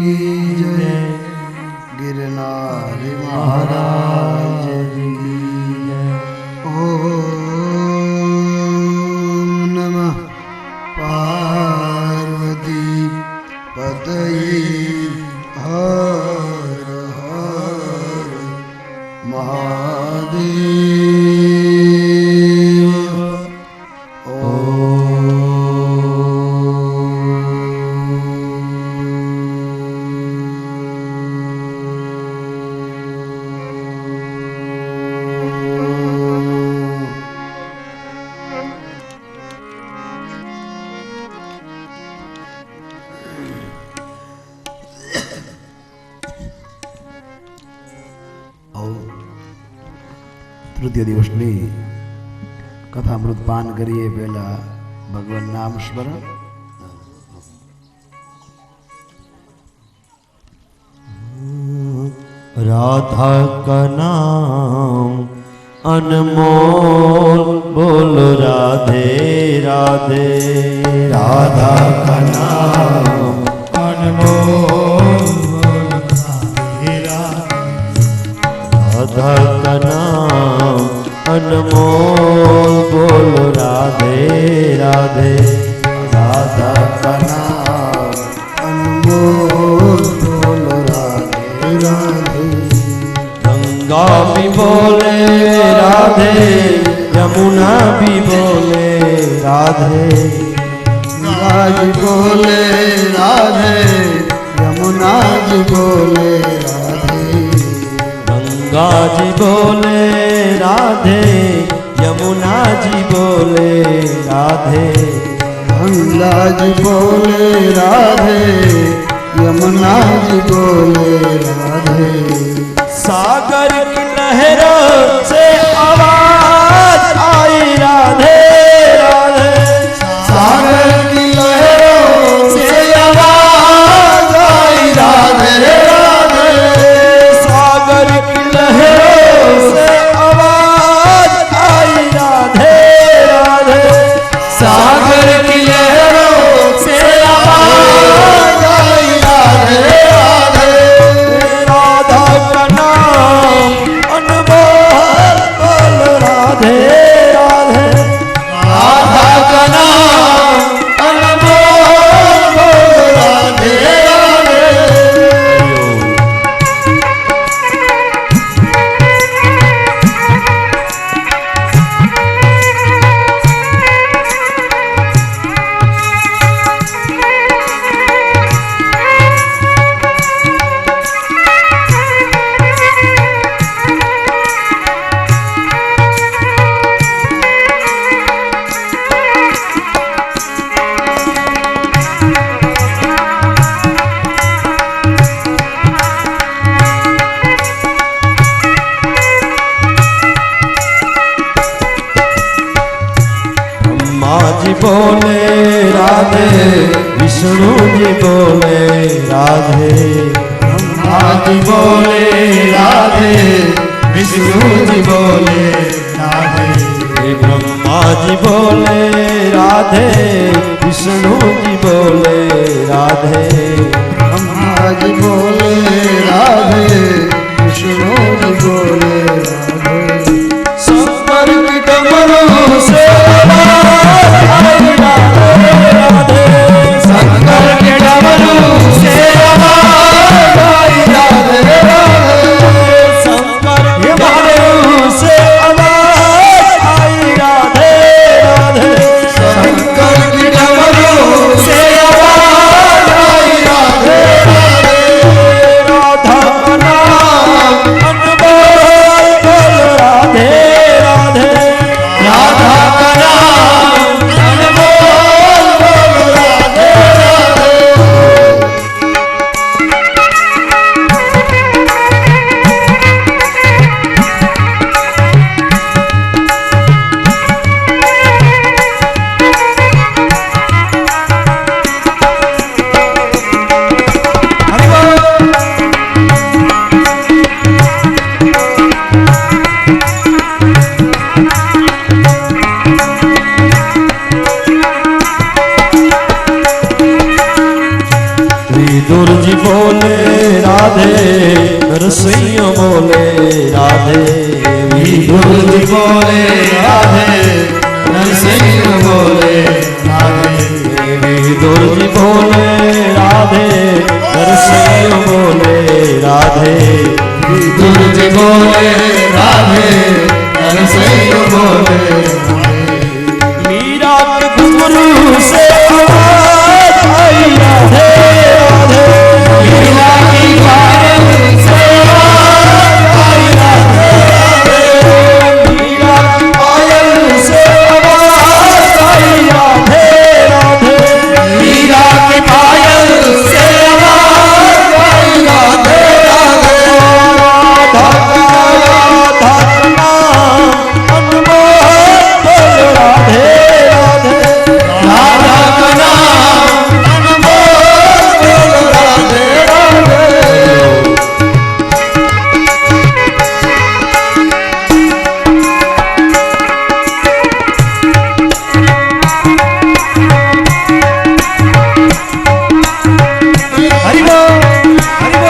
की जय, गिरनारी महाराज की जय। ओम नमः पार्वती पतये हर हर महादेव। તૃતીય દિવસની કથામૃત પાન કરીએ પહેલા ભગવાન નામ સ્મરણ। राधा का नाम अनमोल बोलो राधे राधे। राधा का नाम अनमोल बोलो राधे राधे। राधा का नाम अनमोल बोलो राधे राधे। राधा का नाम अनमोल बोलो राधे राधे। गंगा भी बोले राधे, यमुना भी बोले राधे। गंगा जी बोले राधे, यमुना जी बोले राधे। गंगा जी बोले राधे, यमुना जी बोले राधे। गंगा जी बोले राधे, यमुना जी बोले राधे। सागर की लहरों से आवाज आई राधे राधे। सागर की लहरों से आवाज आई राधे राधे। सागर की लहरों से आवाज आई राधे राधे। सागर की लहरों से आवाज आई राधे राधे। राधा का नाम अनमोल बोलो राधे राधे। राधा का नाम अनमोल बोलो राधे राधे। ब्रह्मा जी बोले राधे, विष्णु जी बोले राधे। ब्रह्मा जी बोले राधे, विष्णु जी बोले राधे। ब्रह्मा जी बोले राधे, विष्णु जी बोले राधे। ब्रह्मा जी बोले राधे, विष्णु जी बोले राधे। शंकर की डमरू से आवाज आई राधे राधे। शंकर के डमरू से आवाज आई राधे राधे। शंकर के डमरू से आवाज आई राधे राधे। शंकर की डमरू से आवाज आई राधे राधे। राधा का नाम अनमोल ઠાकुरજી બોલે રાધે રસૈયો બોલે રાધે વિધુજી બોલે રાધે નરસિંહ બોલે રાધે વિધુજી બોલે રાધે રસૈયો બોલે રાધે વિધુજી બોલે રાધે નરસિંહ બોલે मीरा के घुंघरू से आवाज आई राधे राधे मीरा की पायल से आवाज आई राधे राधे मीरा की पायल से आवाज आई राधे राधे मीरा की पायल से आवाज आई राधे राधे राधा राधा नाम अनमोल बोल राधे राधे राधा का नाम अनमोल बोल राधे राधे हरि बोल हरि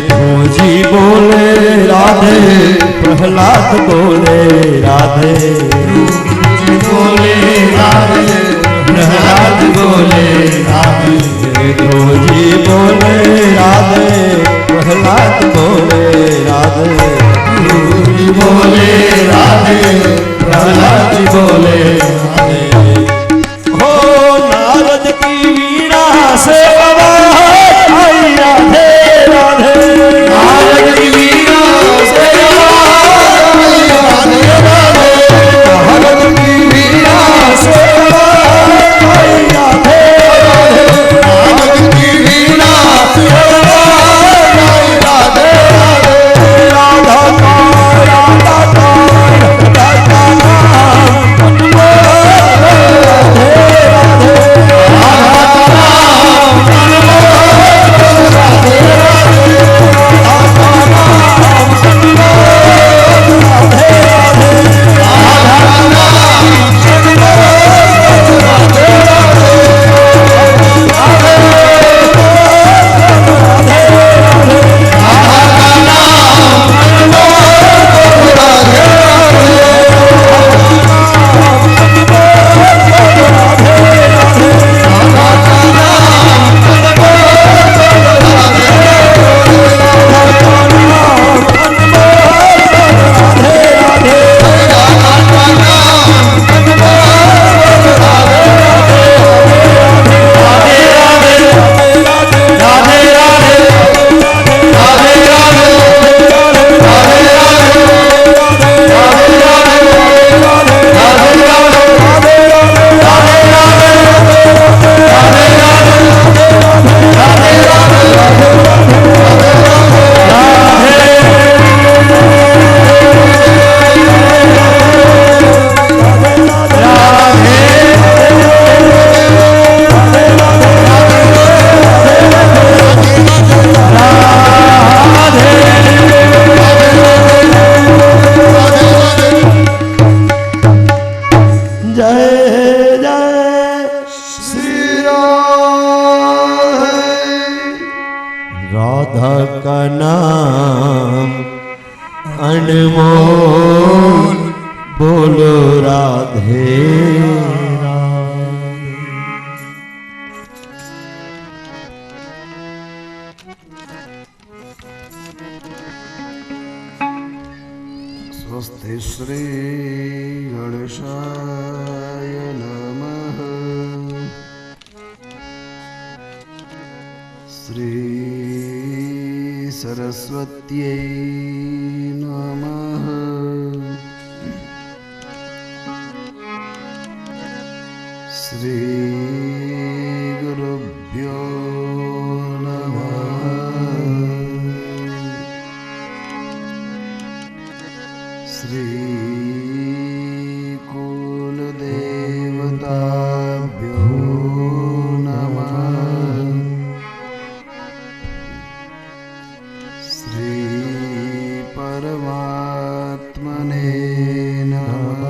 बोल जी बोले राधे प्रहलाद बोले राधे जी बोले राधे प्रहलाद बोले राधे जी बोले राधे प्रहलाद बोले राधे जी बोले राधे प्रहलाद बोले राधे हो नारद की वीणा से आवाज आई राधे राधे नारद की वीणा से आवाज आई राधे राधे नारद की वीणा से आवाज आई राधे राधे नारद की वीणा से आवाज आई राधे राधे राधा का राधा का राधा का नाम अनमोल राधे राधे राधा का नाम अनमोल बोलो राधे राधे। स्वस्ति श्री गणेशाय नमः। શ્રી સરસ્વત્યૈ નમઃ. શ્રી ગુરુભ્યો નમઃ. શ્રી કુલદેવતાભ્યો નમઃ. શ્રી પરમાત્મને નમઃ.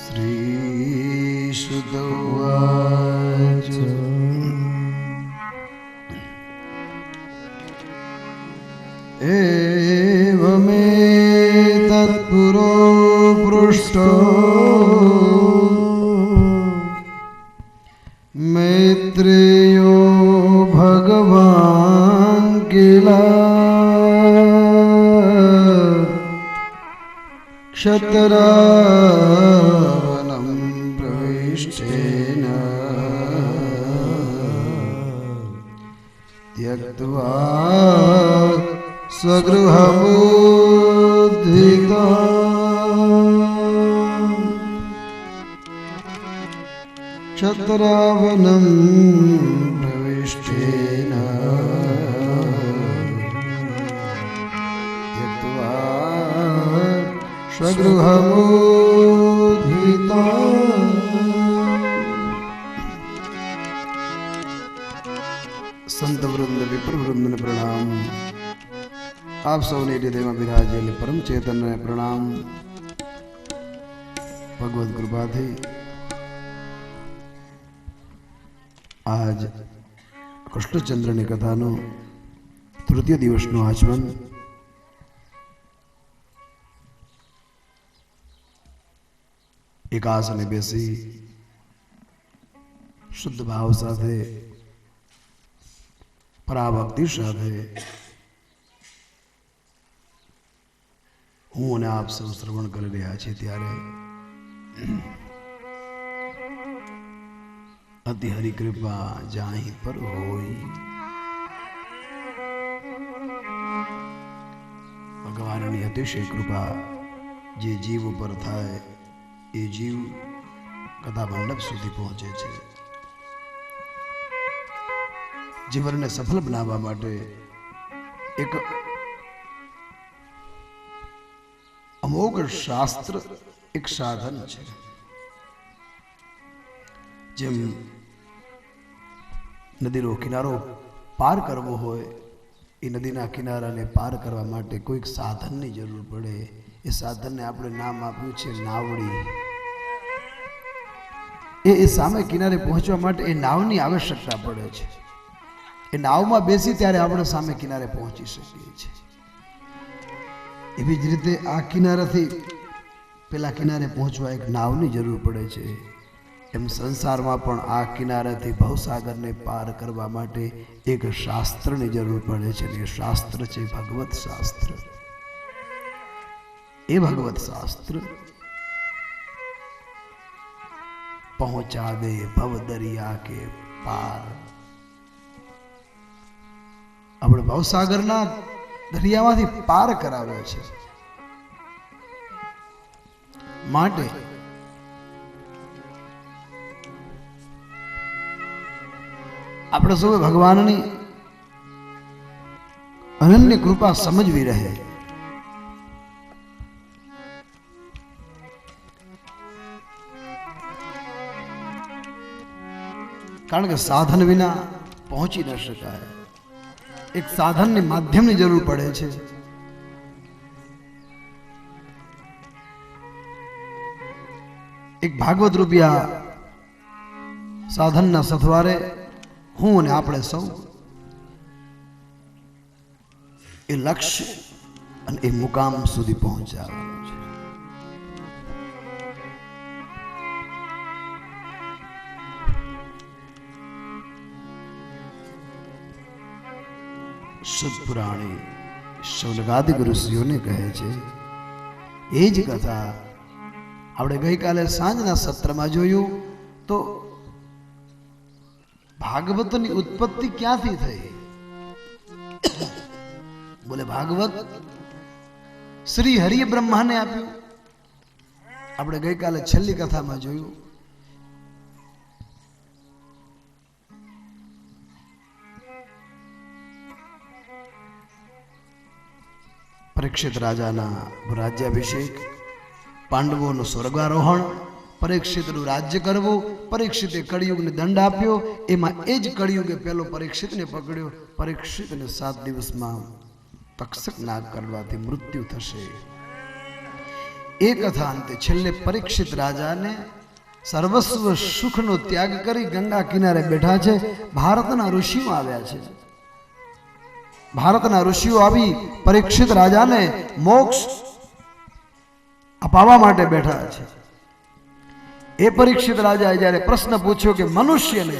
શ્રી શુદ્ધ ઉવાચ. એવમેતત્પુરો પૃષ્ટો મૈત્રેયો ભગવાન કિલા ક્ષતરાવનમ પ્રવિષ્ટેન ત્યક્ત્વા સ્વગૃહમુદ્ધિતા ક્ષતરાવનમ પ્રવિષ્ટેન ત્યક્ત્વા સ્વગૃહમુદ્ધિતા. સંત વૃંદ વિપ્ર વૃંદને પ્રણામ. આપ સૌને હૃદયમાં બિરાજેલી પરમ ચેતનને પ્રણામ. ભગવદ કૃપાથી આજ કૃષ્ણચંદ્રની કથાનો તૃતીય દિવસનું આચમન એક આસને બેસી શુદ્ધ ભાવ સાથે પરાભક્તિ સાથે હું અને આપ સૌ શ્રવણ કરી રહ્યા છીએ ત્યારે અતિ હરિ કૃપા જાહી પર હોય. ભગવાનની અતિશય કૃપા જે જીવ ઉપર થાય એ જીવ કથા મંડપ સુધી પહોંચે છે. જીવનને સફળ બનાવવા માટે એક અમોઘ શાસ્ત્ર એક સાધન છે. જેમ નદીનો કિનારો પાર કરવો હોય એ નદીના કિનારાને પાર કરવા માટે કોઈક સાધનની જરૂર પડે. એ સાધનને આપણે નામ આપ્યું છે નાવડી. એ સામે કિનારે પહોંચવા માટે એ નાવની આવશ્યકતા પડે છે. એ નાવમાં બેસી ત્યારે આપણે સામે કિનારે પહોંચી શકીએ છીએ. એવી જ રીતે આ કિનારાથી પેલા કિનારે પહોંચવા એક નાવની જરૂર પડે છે. એમ સંસારમાં પણ આ કિનારાથી ભવસાગરને પાર કરવા માટે એક શાસ્ત્રની જરૂર પડે છે. એ શાસ્ત્ર છે ભગવત શાસ્ત્ર. એ ભગવત શાસ્ત્ર પહોંચા દે ભવ દરિયા કે પાર. આપણે ભવસાગરના દરિયામાંથી પાર કરાવે છે. માટે આપણે સૌ ભગવાનની અનન્ય કૃપા સમજવી રહે. કારણ કે સાધન વિના પહોંચી ન શકાય. એક સાધનની માધ્યમની જરૂર પડે છે. એક ભાગવત રૂપિયા સાધનના સથવારે હું અને આપણે સૌ એ લક્ષ્ય અને એ મુકામ સુધી પહોંચાડવાનું છે. સદપુરાણી શૌનકાદિક ઋષિઓને કહે છે. એ જ કથા આપણે ગઈકાલે સાંજના સત્રમાં જોયું તો ભાગવતની ઉત્પત્તિ ક્યાંથી થઈ? બોલે ભાગવત શ્રી હરિએ બ્રહ્માને આપ્યું. આપણે ગઈકાલે છેલ્લી કથામાં જોયું. પરીક્ષિત રાજાના રાજ્યાભિષેક, પાંડવોનું સ્વર્ગારોહણ, પરીક્ષિતનું રાજ્ય કરવું, પરીક્ષિતે કળિયુગને દંડ આપ્યો. એમાં એ જ કળિયુગે પેલો પરીક્ષિતને પકડ્યો. પરીક્ષિતને 7 દિવસમાં તક્ષક નાગ કરવાથી મૃત્યુ થશે. એ કથા અંતે છેલ્લે પરીક્ષિત રાજાને સર્વસ્વ સુખનો ત્યાગ કરી ગંગા કિનારે બેઠા છે. ભારતના ઋષિઓ આવ્યા છે. ભારતના ઋષિઓ આવી પરીક્ષિત રાજાને મોક્ષ અપાવવા માટે બેઠા છે. એ પરીક્ષિત રાજાએ જ્યારે પ્રશ્ન પૂછ્યો કે મનુષ્યને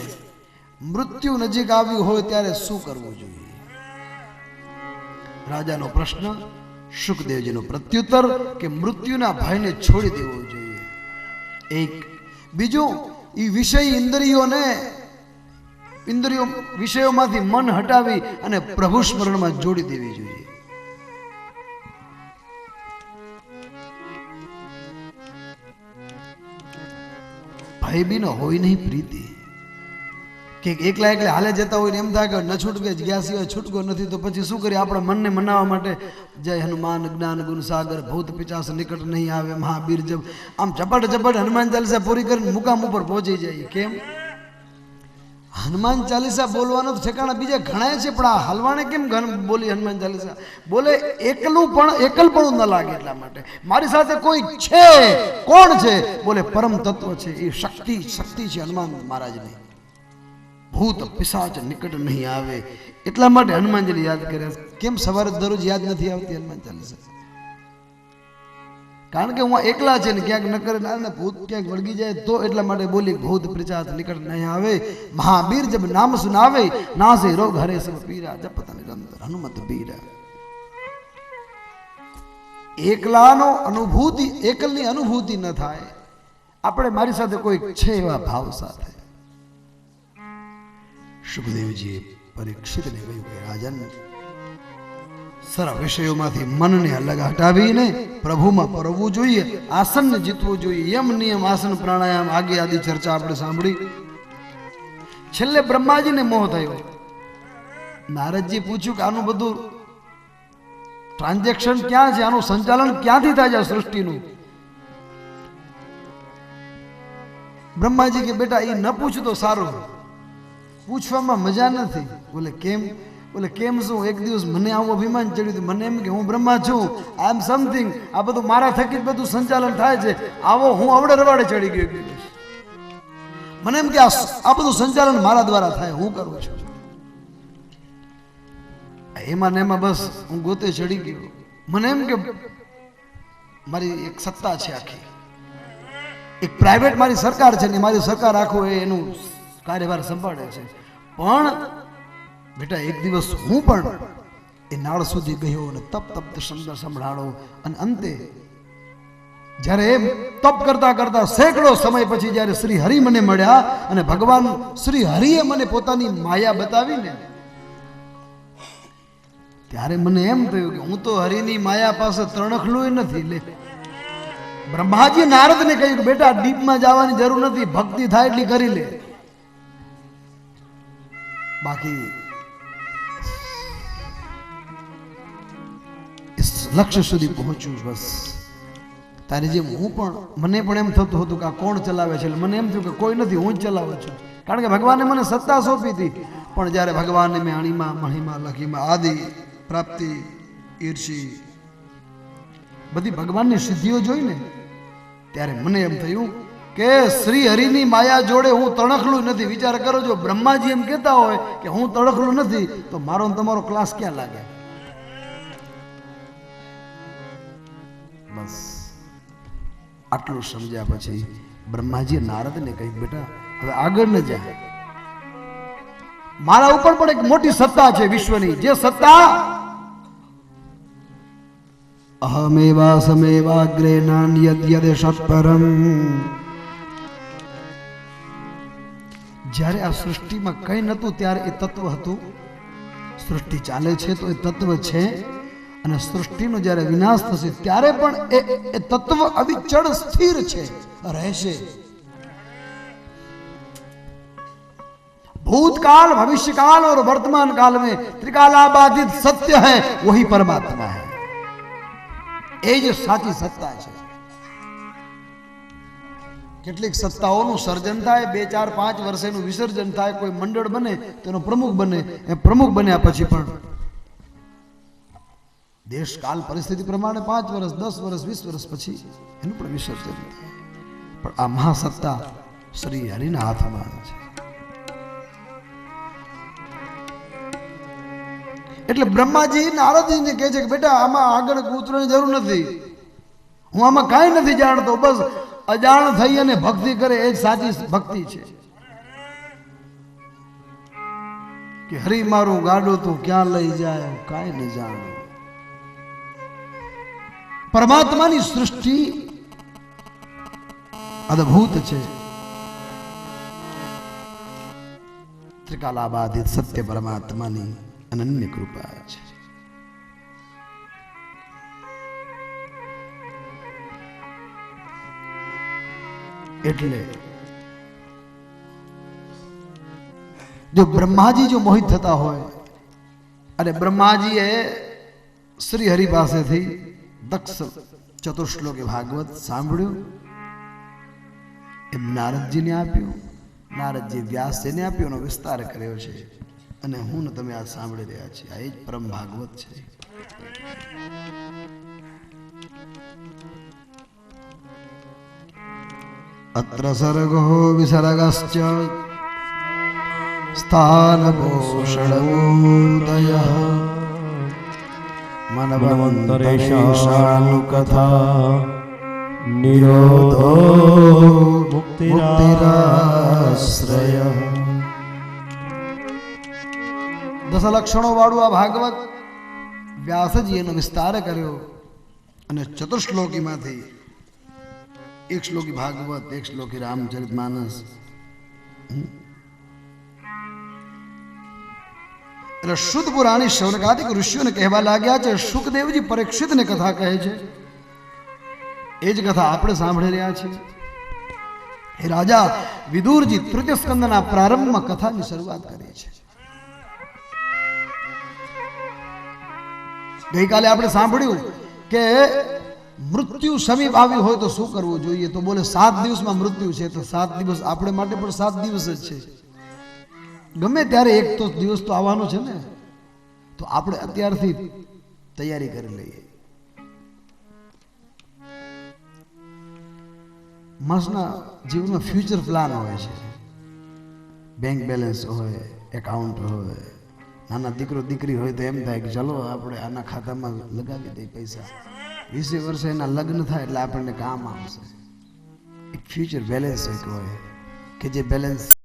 મૃત્યુ નજીક આવ્યું હોય ત્યારે શું કરવું જોઈએ? રાજાનો પ્રશ્ન, શુકદેવજીનો પ્રત્યુત્તર કે મૃત્યુના ભયને છોડી દેવો જોઈએ. એક. બીજું, એ ઇન્દ્રિયો વિષયોમાંથી મન હટાવી અને પ્રભુ સ્મરણમાં જોડી દેવી જોઈએ. ભય બી ન હોય નહીં પ્રીતિ. કે એકલા એકલા હાલે જતા હોય ને એમ થાય કે ન છૂટકે ગયા સિવાય છૂટકો નથી, તો પછી શું કરીએ? આપણા મનને મનાવવા માટે જય હનુમાન જ્ઞાન ગુણ સાગર ભૂત પિચાસ નિકટ નહીં આવે મહાબીર જબ, આમ ઝપટ ઝપટ હનુમાન ચાલીસા પૂરી કરીને મુકામ ઉપર પહોંચી જાય. કેમ? હનુમાન ચાલીસા બોલવાનો તો ઠેકાણા બીજા ઘણા છે, પણ આ હલવાને કેમ બોલી હનુમાન ચાલીસા? બોલે એકલપણું ન લાગે એટલા માટે. મારી સાથે કોઈ છે. કોણ છે? બોલે પરમ તત્વ છે. એ શક્તિ છે હનુમાન મહારાજની. ભૂત પિશાચ નિકટ નહીં આવે એટલા માટે હનુમાનજીને યાદ કર્યા. કેમ સવારે દરરોજ યાદ નથી આવતી હનુમાન ચાલીસા? કારણ કે હું એકલા છે ને ક્યાંક ન કરે ને ભૂત ક્યાંક વળગી જાય તો એટલા માટે બોલી ભૂત પિશાચ નિકટ નહીં આવે મહાવીર જબ નામ સુનાવે નાસે રોગ હરે સબ પીરા જપત નિરંતર હનુમત બીરા. એકલની અનુભૂતિ ન થાય. આપણે મારી સાથે કોઈ છે એવા ભાવ સાથે. સુખદેવજીએ પરીક્ષિતને કહ્યું કે રાજન, સર્વ વિષયોમાંથી મનને અલગ હટાવીને પ્રભુમાં પરવવું જોઈએ, આસનને જીતવું જોઈએ. યમ નિયમ આસન પ્રાણાયામ આગે આદિ ચર્ચા આપણે સાંભળી. છેલ્લે બ્રહ્માજીને મોહ થયો. નારદજી પૂછ્યું કે આનું બધું ટ્રાન્ઝેક્શન ક્યાં છે? આનું સંચાલન ક્યાંથી થાય છે સૃષ્ટિનું? બ્રહ્માજી કે બેટા એ ન પૂછ તો સારું, પૂછવામાં મજા નથી. બોલે કેમ? બોલે કેમ શું? એક દિવસ મને આવું અભિમાન ચડ્યું હતું. મને એમ કે હું બ્રહ્મા છું, આઈ એમ સમથિંગ, આ બધું મારા થકી જ બધું સંચાલન થાય છે. આવો હું અવડે રવાડે ચડી ગયો એક દિવસ. મને એમ કે આ બધું સંચાલન મારા દ્વારા થાય, હું કરું છું. એમાં ને એમાં બસ હું ગોતે ચડી ગયો. મને એમ કે મારી એક સત્તા છે આખી, એક પ્રાઇવેટ મારી સરકાર છે ને મારી સરકાર આખું એનું કાર્યભાર સંભાળે છે. પણ બેટા એક દિવસ હું પણ એ નાળ સુધી ગયો અને તપ સુંદર સંભળાણો. અને અંતે જ્યારે એ તપ કરતા કરતા સેંકડો સમય પછી જ્યારે શ્રી હરિ મને મળ્યા અને ભગવાન શ્રી હરિએ મને પોતાની માયા બતાવીને, ત્યારે મને એમ થયું કે હું તો હરિની માયા પાસે તણખલું નથી. લે, બ્રહ્માજી નારદને કહ્યું કે બેટા ડીપમાં જવાની જરૂર નથી, ભક્તિ થાય એટલી કરી લે, બાકી લક્ષ્ય સુધી પહોંચ્યું બસ. તારી જેમ હું પણ, મને પણ એમ થતું હતું કે આ કોણ ચલાવે છે? મને એમ થયું કે કોઈ નથી, હું જ ચલાવું છું. કારણ કે ભગવાને મને સત્તા સોંપી હતી. પણ જ્યારે ભગવાનને મેં અણીમાં મણીમાં લખીમાં આદિ પ્રાપ્તિ ઈર્ષી બધી ભગવાનની સિદ્ધિઓ જોઈને ત્યારે મને એમ થયું કે શ્રી હરિની માયા જોડે હું તણખલું નથી. વિચાર કરો, જો બ્રહ્માજી એમ કહેતા હોય કે હું તણખલું નથી તો મારો તમારો ક્લાસ ક્યાં લાગે? બસ આટલું સમજ્યા પછી બ્રહ્માજીએ નારદને કહ્યું બેટા હવે આગળ ન જાય. મારા ઉપર પણ એક મોટી સત્તા છે વિશ્વની, જે સત્તા અહમેવા સમેવાગ્રે નાન્યદ્યદે સત્પરમ જ્યારે આ સૃષ્ટિમાં કંઈ નહોતું ત્યારે એ તત્વ હતું. સૃષ્ટિ ચાલે છે તો એ તત્વ છે, અને સૃષ્ટિનો જ્યારે વિનાશ થશે ત્યારે પણ એ તત્વ અવિચળ સ્થિર છે, રહેશે. भूतकाल भविष्यकाल और वर्तमान काल में त्रिकालाबाधित सत्य है, वही परमात्मा है. એ જ સાચી સત્તા છે. કેટલીક સત્તાઓનું સર્જન થાય, 2, 4, 5 વર્ષેનું વિસર્જન થાય, કોઈ મંડળ બને તેનો પ્રમુખ બને, એ પ્રમુખ બન્યા પછી પણ દેશ કાલ પરિસ્થિતિ પ્રમાણે 5 વર્ષ, 10 વર્ષ, 20 વર્ષ પછી એનું પણ વિસર્જન થાય. પણ આ મહાસત્તા શ્રી હરિના હાથમાં છે. એટલે બ્રહ્માજી નારદજીને કહે છે કે બેટા આમાં આગળ કૂતરવાની જરૂર નથી, હું આમાં કાંઈ નથી જાણતો, બસ અજાણ થઈ અને ભક્તિ કરે એ જ સાચી ભક્તિ છે. કે હરી મારું ગાડું તું ક્યાં લઈ જાય કાંઈ ન જાણું. પરમાત્માની સૃષ્ટિ અદ્ભુત છે. ત્રિકાલાબાધિત સત્ય પરમાત્માની અનન્ય કૃપા છે. એટલે જો બ્રહ્માજી જો મોહિત થતા હોય, અને બ્રહ્માજીએ શ્રી હરિ પાસેથી દક્ષ ચતુશ્લોકી ભાગવત સાંભળ્યું, એમ નારદજીને આપ્યું, નારદજી વ્યાસજીને આપ્યું, એનો વિસ્તાર કર્યો છે. અને હું ને તમે આ સાંભળી રહ્યા છીએ, આ એ જ પરમ ભાગવત છે. અત્ર સર્ગો વિસર્ગશ્ચ સ્થાનભૂષણોદય મનવંતરેશાનુકથા નિરોધો મુક્તિરાશ્રય. 10 લક્ષણો વાળું આ ભાગવત વ્યાસજી એનો વિસ્તાર કર્યો, અને ચતુશ્લોકીમાંથી 1 શ્લોકી ભાગવત, 1 શ્લોકી રામચરિતમાનસ. એટલે શુદ્ધ પુરાણી શૌનકાદિક ઋષિઓને કહેવા લાગ્યા છે. શુકદેવજી પરીક્ષિતને કથા કહે છે, એ જ કથા આપણે સાંભળી રહ્યા છીએ. હે રાજા વિદુરજી તૃતીય સ્કંદના પ્રારંભમાં કથાની શરૂઆત કરી છે. ગઈકાલે આપણે સાંભળ્યું કે મૃત્યુ સમીપ આવ્યું હોય તો શું કરવું જોઈએ, તો બોલે 7 દિવસમાં મૃત્યુ છે, તો 7 દિવસ આપણે માટે પણ 7 દિવસ જ છે. ગમે ત્યારે એક તો દિવસ તો આવવાનો છે ને, તો આપણે અત્યારથી તૈયારી કરી લઈએ. માણસના જીવનમાં ફ્યુચર પ્લાન હોય છે, બેંક બેલેન્સ હોય, એકાઉન્ટ હોય. નાના દીકરો દીકરી હોય તો એમ થાય કે ચલો આપણે આના ખાતામાં લગાવી દઈએ પૈસા, 20 વર્ષે એના લગ્ન થાય એટલે આપણને કામ આવશે. એક ફ્યુચર બેલેન્સ એક હોય કે જે બેલેન્સ